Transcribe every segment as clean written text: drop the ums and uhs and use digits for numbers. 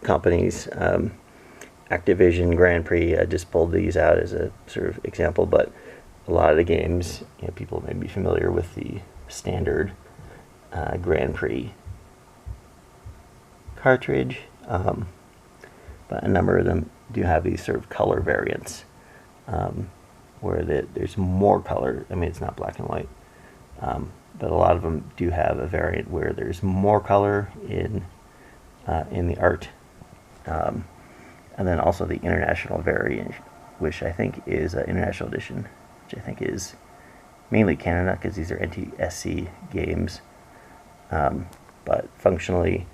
companies. Activision, Grand Prix, I just pulled these out as a sort of example, but a lot of the games, people may be familiar with the standard Grand Prix cartridge, but a number of them do have these sort of color variants, where there's more color. I mean, it's not black and white, but a lot of them do have a variant where there's more color in the art, and then also the international variant, which I think is international edition, which I think is mainly Canada, because these are NTSC games, but functionally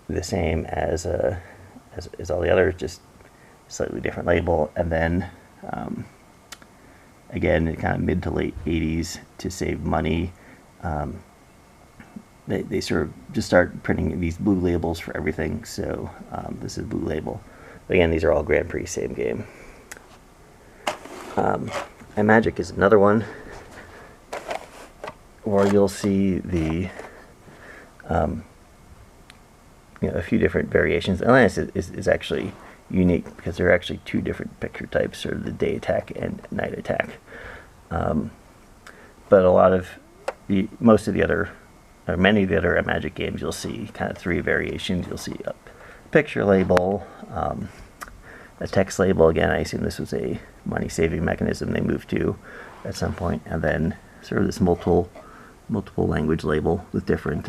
the same as all the others, just slightly different label. And then again, in kind of mid to late 80s, to save money, they sort of just start printing these blue labels for everything. So this is blue label. But again, these are all Grand Prix, same game. iMagic is another one where you'll see the a few different variations. Atlantis is actually unique because there are actually two different picture types, sort of the day attack and night attack. But a lot of most of the other, or many of the other iMagic games, you'll see kind of three variations. You'll see a picture label, a text label. Again, I assume this was a money-saving mechanism they moved to at some point, and then sort of this multiple language label with different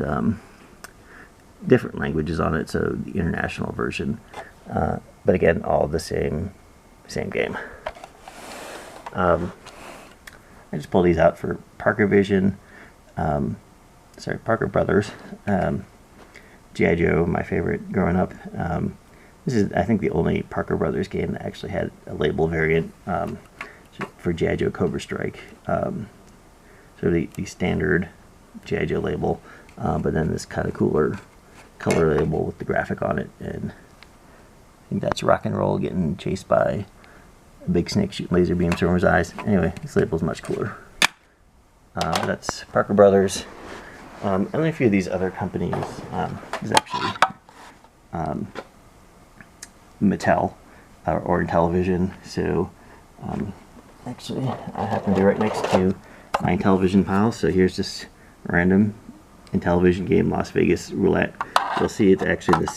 languages on it. So the international version, but again, all the same game. I just pulled these out for Parker Vision. Parker Brothers. G.I. Joe, my favorite growing up. This is, I think, the only Parker Brothers game that actually had a label variant for G.I. Joe Cobra Strike. So the standard G.I. Joe label, but then this kind of cooler color label with the graphic on it. And I think that's Rock and Roll getting chased by a big snake shooting laser beams from his eyes. Anyway, this label is much cooler. That's Parker Brothers. And a few of these other companies is actually Mattel or Intellivision. So actually, I happen to be right next to my Intellivision pile. So here's just a random Intellivision game, Las Vegas Roulette. You'll see it's actually the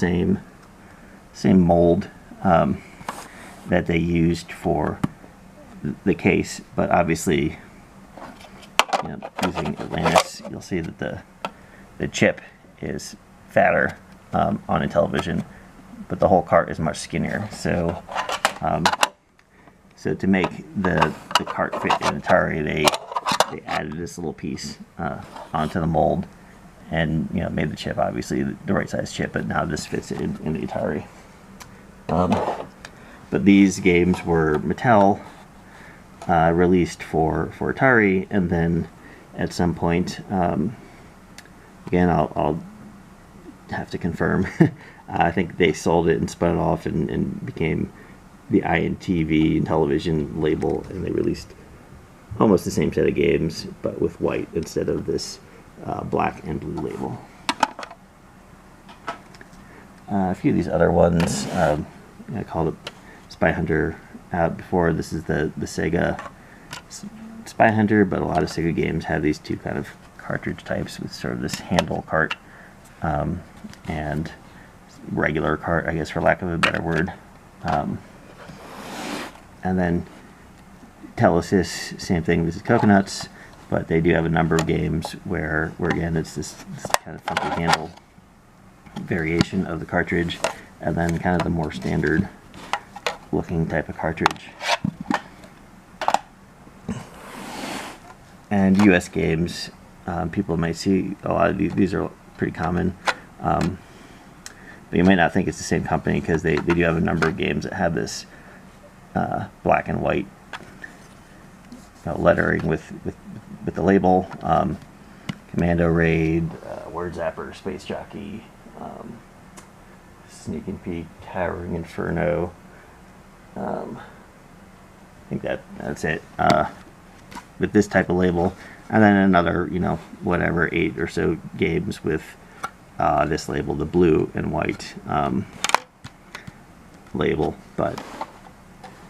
same mold that they used for the case, but obviously, using Atlantis, you'll see that the chip is fatter on Intellivision, but the whole cart is much skinnier. So, so to make the cart fit in Atari, they added this little piece onto the mold, and made the chip obviously the right size chip. But now this fits in the Atari. But these games were Mattel released for Atari, and then at some point, again, I'll have to confirm, I think they sold it and spun it off and became the INTV Intellivision label, and they released almost the same set of games, but with white instead of this black and blue label. A few of these other ones, I called it Spy Hunter before. This is the Sega Spy Hunter, but a lot of Sega games have these two kind of cartridge types with sort of this handle cart and regular cart, I guess, for lack of a better word. And then Telesis, same thing. This is Coconuts, but they do have a number of games where again it's this kind of funky handle variation of the cartridge, and then kind of the more standard looking type of cartridge. And US games, people might see a lot of these are pretty common, but you might not think it's the same company because they do have a number of games that have this black and white lettering with the label. Commando Raid, Word Zapper, Space Jockey, Sneak and Peek, Towering Inferno. I think that's it with this type of label, and then another, whatever, 8 or so games with this label, the blue and white. label. But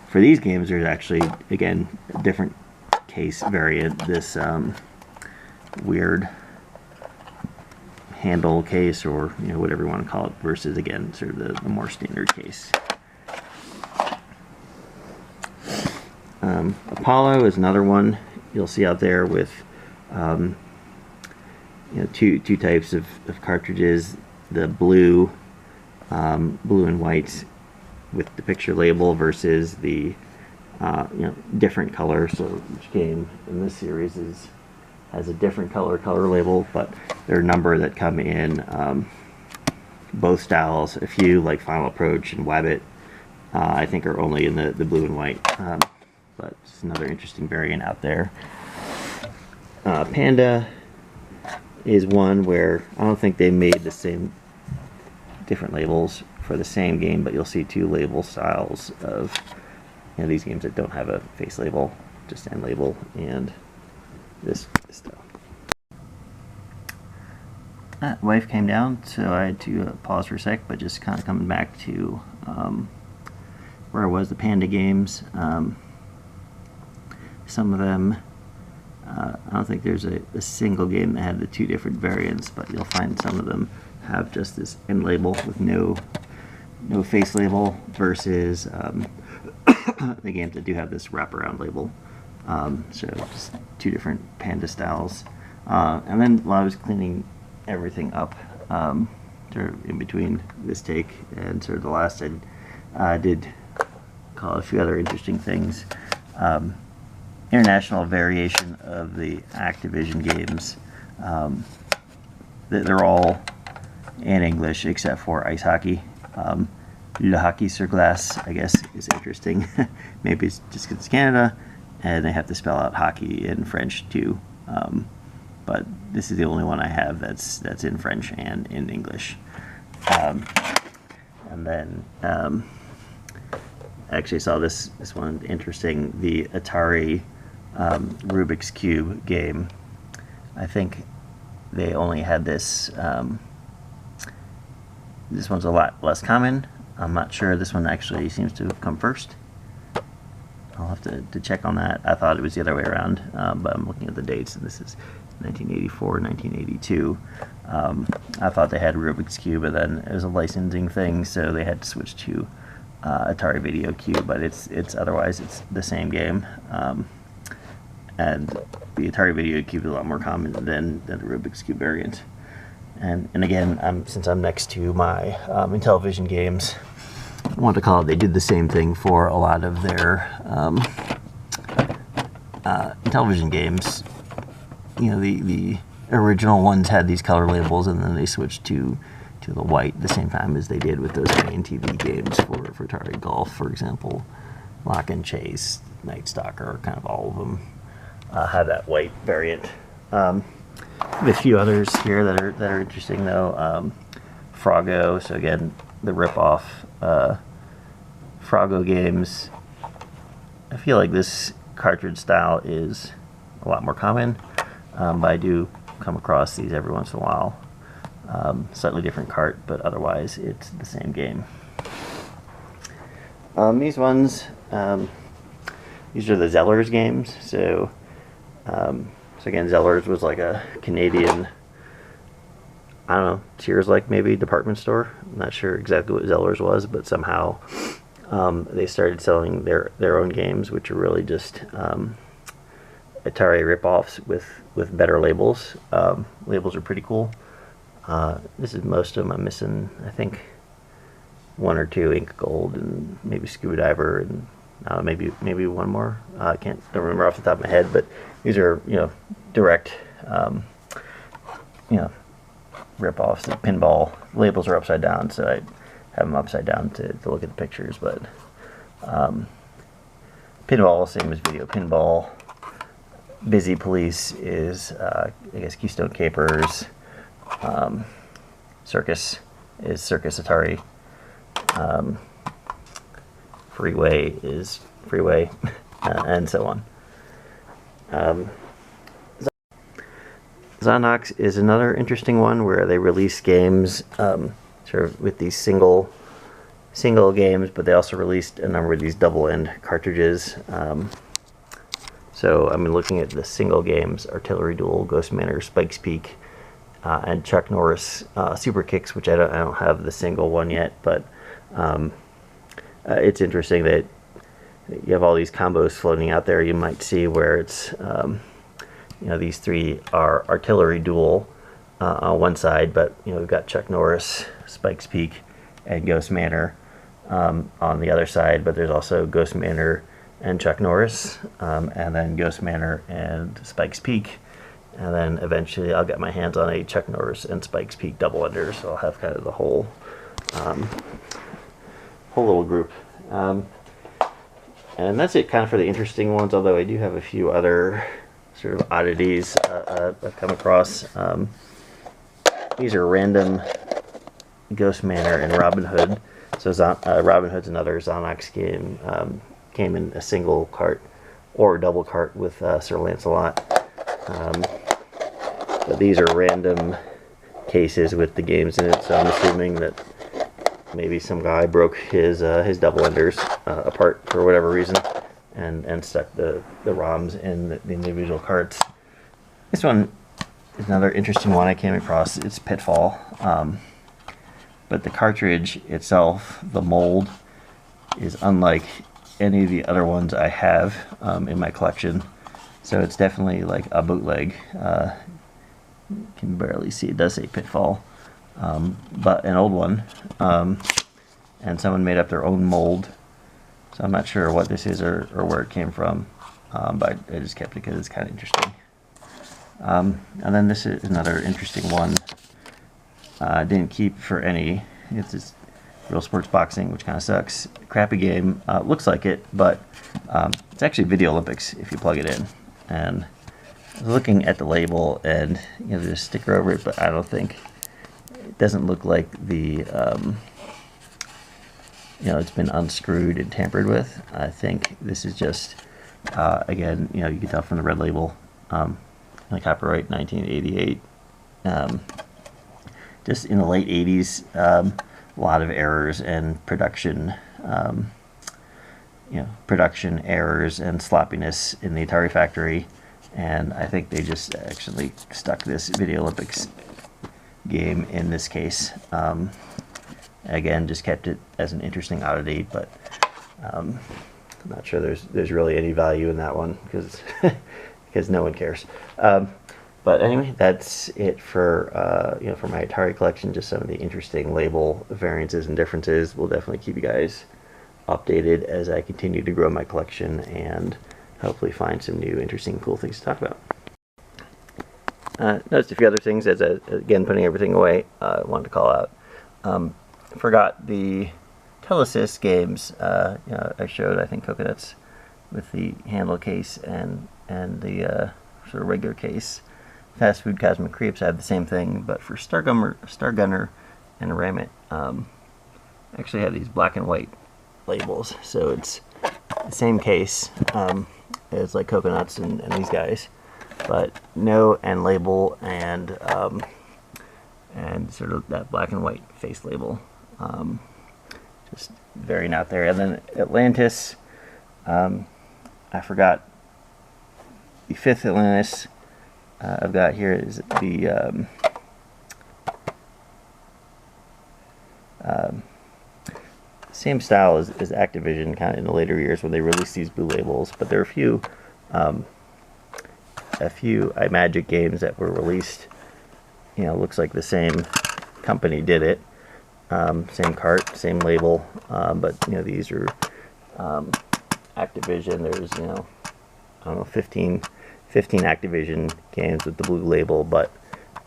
for these games, there's actually, again, a different case variant. This weird handle case, or whatever you want to call it, versus, again, sort of the more standard case. Apollo is another one you'll see out there with two types of cartridges: the blue and white with the picture label versus the different color. So each game in this series has a different color label, but there are a number that come in both styles. A few, like Final Approach and Wabbit, I think are only in the blue and white. But it's another interesting variant out there. Panda is one where I don't think they made the same different labels for the same game, but you'll see two label styles of these games that don't have a face label, just end label, and this style. Wife came down, so I had to pause for a sec, but just kind of coming back to where I was, the Panda games. Some of them, I don't think there's a single game that had the two different variants, but you'll find some of them have just this end label with no face label, versus the games that do have this wraparound label. So just two different Panda styles. And then while I was cleaning everything up, sort of in between this take and sort of the last, I did call a few other interesting things. International variation of the Activision games. They're all in English except for ice hockey. Le hockey sur glace, I guess, is interesting. Maybe it's just because it's Canada and they have to spell out hockey in French too. But this is the only one I have that's in French and in English. And then I actually saw this one interesting, the Atari Rubik's Cube game. I think they only had this. This one's a lot less common. I'm not sure. This one actually seems to have come first. I'll have to check on that. I thought it was the other way around, but I'm looking at the dates, and this is 1984, 1982. I thought they had Rubik's Cube, but then it was a licensing thing, so they had to switch to Atari Video Cube. But it's otherwise it's the same game, and the Atari Video Cube is a lot more common than the Rubik's Cube variant. And again, since I'm next to my Intellivision games, I want to call it, they did the same thing for a lot of their Intellivision games. The original ones had these color labels, and then they switched to the white the same time as they did with those main TV games for Atari Golf, for example. Lock and Chase, Night Stalker, kind of all of them have that white variant. A few others here that are interesting though. Froggo, so again, the rip-off Froggo games. I feel like this cartridge style is a lot more common, but I do come across these every once in a while. Slightly different cart, but otherwise it's the same game. These ones, these are the Zellers games. So again, Zellers was like a Canadian, I don't know, Sears like maybe department store. I'm not sure exactly what Zellers was, but somehow they started selling their own games, which are really just Atari rip-offs with better labels. Labels are pretty cool. This is most of them. I'm missing, I think, one or two, Ink Gold and maybe Scuba Diver, and maybe one more. I don't remember off the top of my head, but these are direct rip-offs. The pinball labels are upside down, so I have them upside down to look at the pictures. But pinball, same as Video Pinball. Busy Police is I guess Keystone Capers. Circus is Circus Atari. Freeway is Freeway, and so on. Zonox is another interesting one where they release games sort of with these single single games, but they also released a number of these double-end cartridges. So I'm looking at the single games: Artillery Duel, Ghost Manor, Spike's Peak, and Chuck Norris Super Kicks, which I don't have the single one yet, but it's interesting that you have all these combos floating out there. You might see where it's these three are Artillery Duel on one side, but we've got Chuck Norris, Spike's Peak, and Ghost Manor on the other side. But there's also Ghost Manor and Chuck Norris, and then Ghost Manor and Spike's Peak, and then eventually I'll get my hands on a Chuck Norris and Spike's Peak double ender, so I'll have kind of the whole little group. And that's it kind of for the interesting ones, although I do have a few other sort of oddities I've come across. These are random Ghost Manor and Robin Hood. So Robin Hood's another Zonox game. Came in a single cart or a double cart with Sir Lancelot. But these are random cases with the games in it, so I'm assuming that maybe some guy broke his double enders apart for whatever reason and stuck the ROMs in the individual carts. This one is another interesting one I came across. It's Pitfall. But the cartridge itself, the mold, is unlike any of the other ones I have in my collection. So it's definitely like a bootleg. You can barely see, it does say Pitfall. But an old one. And someone made up their own mold. So I'm not sure what this is or where it came from. But I just kept it because it's kind of interesting. And then this is another interesting one. I didn't keep for any. It's this Real Sports Boxing, which kind of sucks. Crappy game. Looks like it, but it's actually Video Olympics if you plug it in. And I was looking at the label, and there's a sticker over it, but I don't think it doesn't look like the it's been unscrewed and tampered with. I think this is just again, you can tell from the red label, the copyright 1988. Just in the late 80s, a lot of errors and production errors and sloppiness in the Atari factory, and I think they just actually stuck this Video Olympics game in this case. Again, just kept it as an interesting oddity, but I'm not sure there's really any value in that one because because no one cares. But anyway, that's it for for my Atari collection. Just some of the interesting label variances and differences. We'll definitely keep you guys updated as I continue to grow my collection and hopefully find some new interesting cool things to talk about. Noticed a few other things as again putting everything away. I wanted to call out. Forgot the Telesis games. I showed, I think, Coconuts with the handle case and the sort of regular case. Fast Food Cosmic Creeps, I have the same thing, but for Star Gunner and Ramit, actually have these black and white labels, so it's the same case as like Coconuts and these guys, but no end label and sort of that black and white face label. Just very not there. And then Atlantis, I forgot the fifth Atlantis. I've got here is the same style as Activision, kind of in the later years when they released these blue labels. But there are a few iMagic games that were released. Looks like the same company did it, same cart, same label. But these are Activision. There's I don't know 15 Activision games with the blue label, but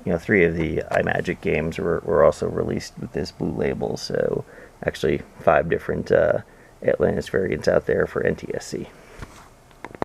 3 of the iMagic games were also released with this blue label, so actually 5 different Atlantis variants out there for NTSC.